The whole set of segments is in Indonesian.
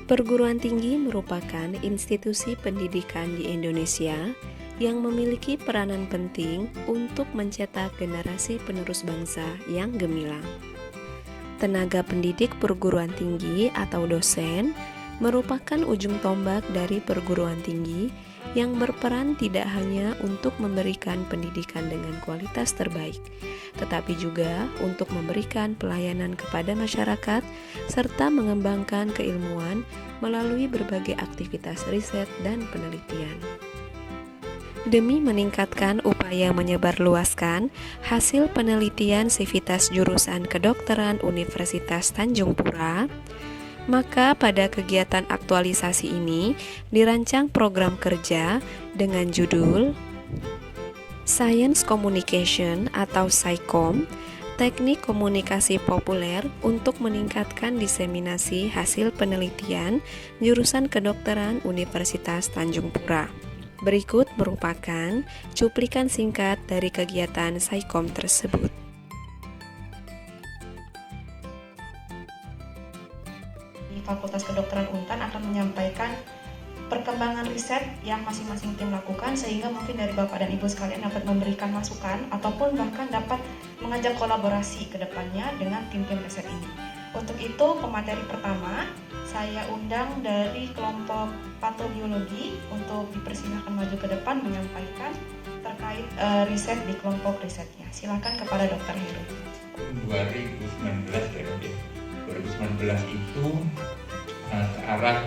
Perguruan tinggi merupakan institusi pendidikan di Indonesia yang memiliki peranan penting untuk mencetak generasi penerus bangsa yang gemilang. Tenaga pendidik perguruan tinggi atau dosen merupakan ujung tombak dari perguruan tinggi yang berperan tidak hanya untuk memberikan pendidikan dengan kualitas terbaik, tetapi juga untuk memberikan pelayanan kepada masyarakat serta mengembangkan keilmuan melalui berbagai aktivitas riset dan penelitian. Demi meningkatkan upaya menyebarluaskan hasil penelitian Sivitas Jurusan Kedokteran Universitas Tanjung Pura, maka pada kegiatan aktualisasi ini dirancang program kerja dengan judul Science Communication atau SciComm, teknik komunikasi populer untuk meningkatkan diseminasi hasil penelitian jurusan kedokteran Universitas Tanjung Pura. Berikut merupakan cuplikan singkat dari kegiatan SciComm tersebut. Fakultas Kedokteran Untan akan menyampaikan perkembangan riset yang masing-masing tim lakukan, sehingga mungkin dari Bapak dan Ibu sekalian dapat memberikan masukan ataupun bahkan dapat mengajak kolaborasi ke depannya dengan tim-tim riset ini. Untuk itu, pemateri pertama saya undang dari kelompok patobiologi untuk dipersilahkan maju ke depan menyampaikan terkait riset di kelompok risetnya. Silakan kepada Dr. Heru. 2019 itu ke arah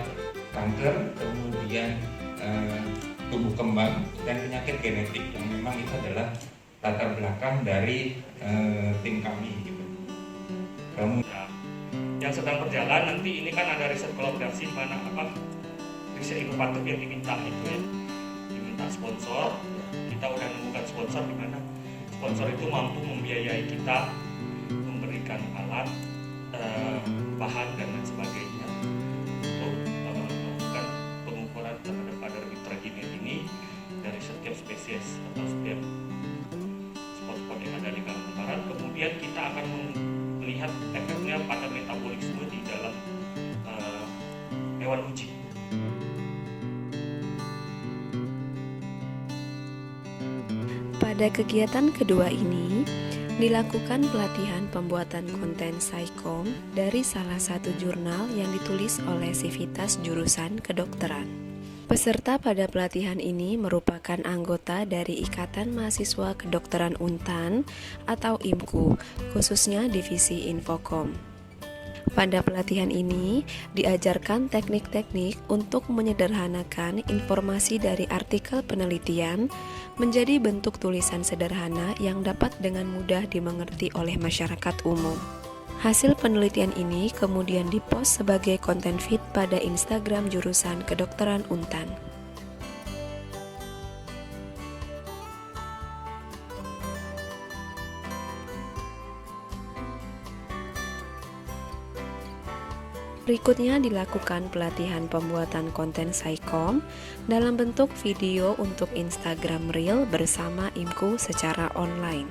kanker, kemudian tumbuh kembang dan penyakit genetik yang memang itu adalah latar belakang dari tim kami gitu. Yang sedang berjalan nanti ini kan ada riset kolaborasi mana riset inovatif yang diminta itu ya, diminta sponsor. Kita udah menemukan sponsor di mana sponsor itu mampu membiayai kita, memberikan alat, bahan dan lain sebagainya untuk melakukan pengukuran terhadap kadar nitrogen ini dari setiap spesies atau setiap spot-spot yang ada di Kalimantan Barat. Kemudian kita akan melihat efeknya pada metabolisme di dalam hewan uji. Pada kegiatan kedua ini dilakukan pelatihan pembuatan konten SciComm dari salah satu jurnal yang ditulis oleh Sivitas Jurusan Kedokteran. Peserta pada pelatihan ini merupakan anggota dari Ikatan Mahasiswa Kedokteran Untan atau IMKU, khususnya Divisi Infokom. Pada pelatihan ini diajarkan teknik-teknik untuk menyederhanakan informasi dari artikel penelitian menjadi bentuk tulisan sederhana yang dapat dengan mudah dimengerti oleh masyarakat umum. Hasil penelitian ini kemudian dipost sebagai konten feed pada Instagram jurusan Kedokteran Untan. Berikutnya dilakukan pelatihan pembuatan konten SciComm dalam bentuk video untuk Instagram Reel bersama IMKU secara online.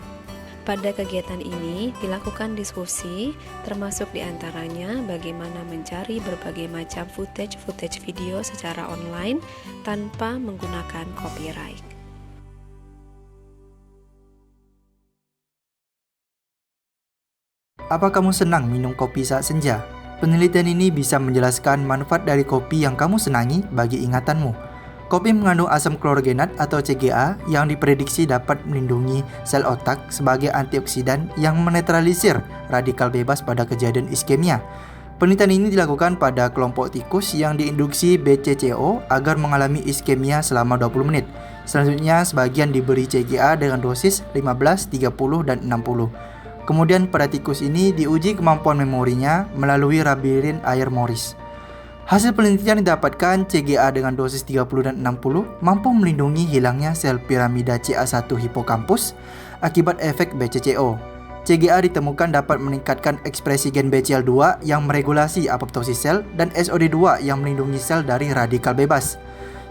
Pada kegiatan ini dilakukan diskusi, termasuk diantaranya bagaimana mencari berbagai macam footage video secara online tanpa menggunakan copyright. Apa kamu senang minum kopi saat senja? Penelitian ini bisa menjelaskan manfaat dari kopi yang kamu senangi bagi ingatanmu. Kopi mengandung asam klorogenat atau CGA yang diprediksi dapat melindungi sel otak sebagai antioksidan yang menetralisir radikal bebas pada kejadian iskemia. Penelitian ini dilakukan pada kelompok tikus yang diinduksi BCCO agar mengalami iskemia selama 20 menit. Selanjutnya, sebagian diberi CGA dengan dosis 15, 30, dan 60. Kemudian pada tikus ini diuji kemampuan memorinya melalui labirin air Morris. Hasil penelitian didapatkan CGA dengan dosis 30 dan 60 mampu melindungi hilangnya sel piramida CA1 hipokampus akibat efek BCCO. CGA ditemukan dapat meningkatkan ekspresi gen BCL2 yang meregulasi apoptosis sel dan SOD2 yang melindungi sel dari radikal bebas.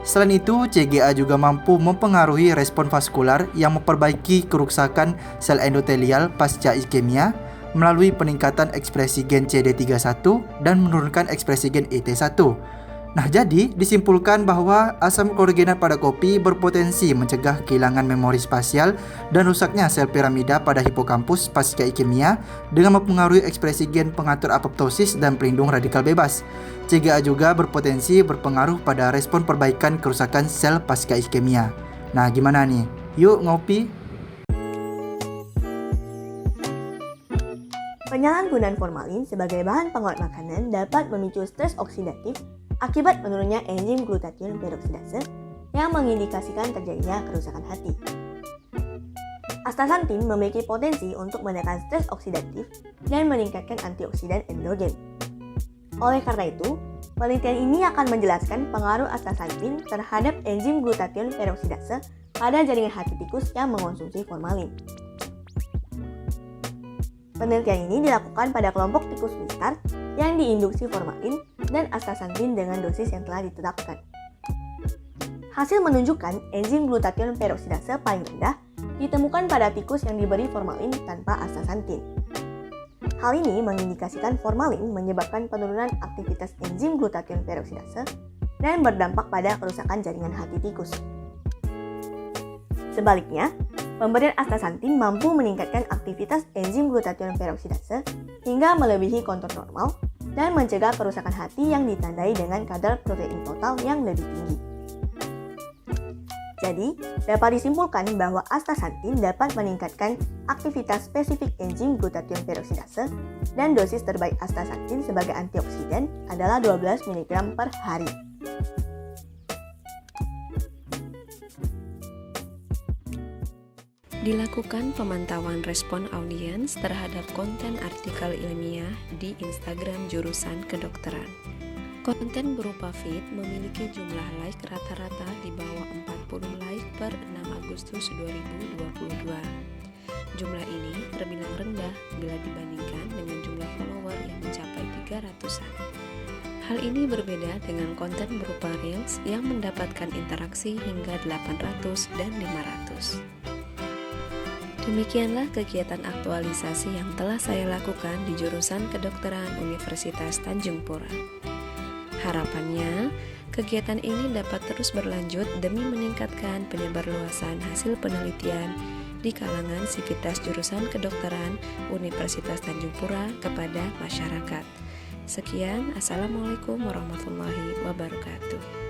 Selain itu, CGA juga mampu mempengaruhi respon vaskular yang memperbaiki kerusakan sel endotelial pasca iskemia, melalui peningkatan ekspresi gen CD31 dan menurunkan ekspresi gen ET1. Nah, jadi disimpulkan bahwa asam klorogenat pada kopi berpotensi mencegah kehilangan memori spasial dan rusaknya sel piramida pada hipokampus pasca ikemia dengan mempengaruhi ekspresi gen pengatur apoptosis dan pelindung radikal bebas. CGA juga berpotensi berpengaruh pada respon perbaikan kerusakan sel pasca ikemia. Nah, gimana nih? Yuk ngopi. Penyalahgunaan formalin sebagai bahan penguat makanan dapat memicu stres oksidatif akibat menurunnya enzim glutathione peroksidase yang mengindikasikan terjadinya kerusakan hati. Astaxanthin memiliki potensi untuk menekan stres oksidatif dan meningkatkan antioksidan endogen. Oleh karena itu, penelitian ini akan menjelaskan pengaruh astaxanthin terhadap enzim glutathione peroksidase pada jaringan hati tikus yang mengonsumsi formalin. Penelitian ini dilakukan pada kelompok tikus Wistar yang diinduksi formalin dan astaxanthin dengan dosis yang telah ditetapkan. Hasil menunjukkan enzim glutathione peroksidase paling rendah ditemukan pada tikus yang diberi formalin tanpa astaxanthin. Hal ini mengindikasikan formalin menyebabkan penurunan aktivitas enzim glutathione peroksidase dan berdampak pada kerusakan jaringan hati tikus. Sebaliknya, pemberian astaxanthin mampu meningkatkan aktivitas enzim glutathione peroksidase hingga melebihi kontrol normal dan mencegah kerusakan hati yang ditandai dengan kadar protein total yang lebih tinggi. Jadi, dapat disimpulkan bahwa astaxanthin dapat meningkatkan aktivitas spesifik enzim glutathione peroksidase dan dosis terbaik astaxanthin sebagai antioksidan adalah 12 mg per hari. Dilakukan pemantauan respon audiens terhadap konten artikel ilmiah di Instagram jurusan kedokteran. Konten berupa feed memiliki jumlah like rata-rata di bawah 40 like per 6 Agustus 2022. Jumlah ini terbilang rendah bila dibandingkan dengan jumlah follower yang mencapai 300-an. Hal ini berbeda dengan konten berupa Reels yang mendapatkan interaksi hingga 800 dan 500. Demikianlah kegiatan aktualisasi yang telah saya lakukan di jurusan kedokteran Universitas Tanjung Pura. Harapannya, kegiatan ini dapat terus berlanjut demi meningkatkan penyebarluasan hasil penelitian di kalangan sivitas jurusan kedokteran Universitas Tanjung Pura kepada masyarakat. Sekian, Assalamualaikum warahmatullahi wabarakatuh.